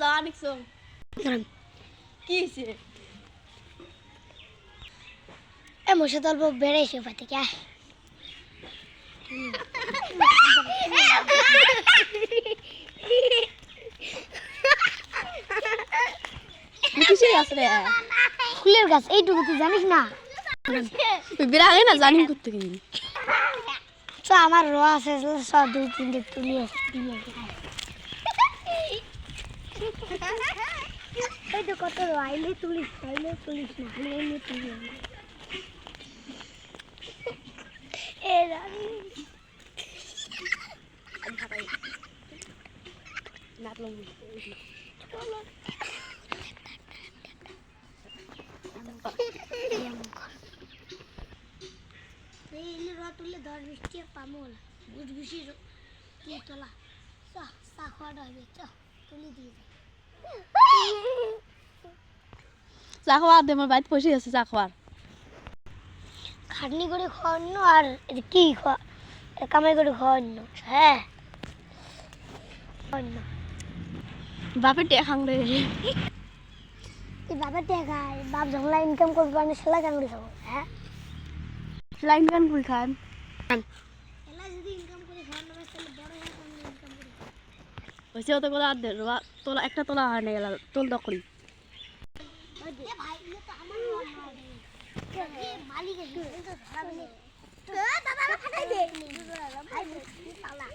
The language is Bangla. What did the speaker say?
যাও আনিকছো কি হইছে এ মশা দলব বেড়াইছে পাতে কে কিসে গাছ রে ফুলের গাছ এইটুকু তুই জানিস না বিরা আগে না জানি করতে কি তো আমার র আছে সব দুই তিনটে তুলি আছে এই তো কত আইলে তুলিস না আইলে তুলিস না এ রানী নাট লং এই র তুলে 10 20 টি পামল বুঝ বুঝি কি তোলা চা খাওয়া হবে চ তুলি দিয়ে চা খাওয়া দে আমার বাইত পয়সা আছে চা খাওয়ার খাটনি করে খাওয়ানো আর কি কামাই করে খাওয়ানো হ্যাঁ বাপে টে খাং রে এই বাবা টাকা বাপ জংলা ইনকাম করবে মানে সেলা কাম করে খাবো হ্যাঁ লাইন গান কই খান এলা যদি ইনকাম করে খাওয়ানো হয় তাহলে বড় হয়ে কোন ইনকাম করে হইছে তো কোলা দে তোলা একটা তোলা হয় না গেল তোল দকড়ি এ ভাই ये तो আমার এ মালিক এসে তো ধরা নেই তো দাদা ফাটাই দে ভাই তালা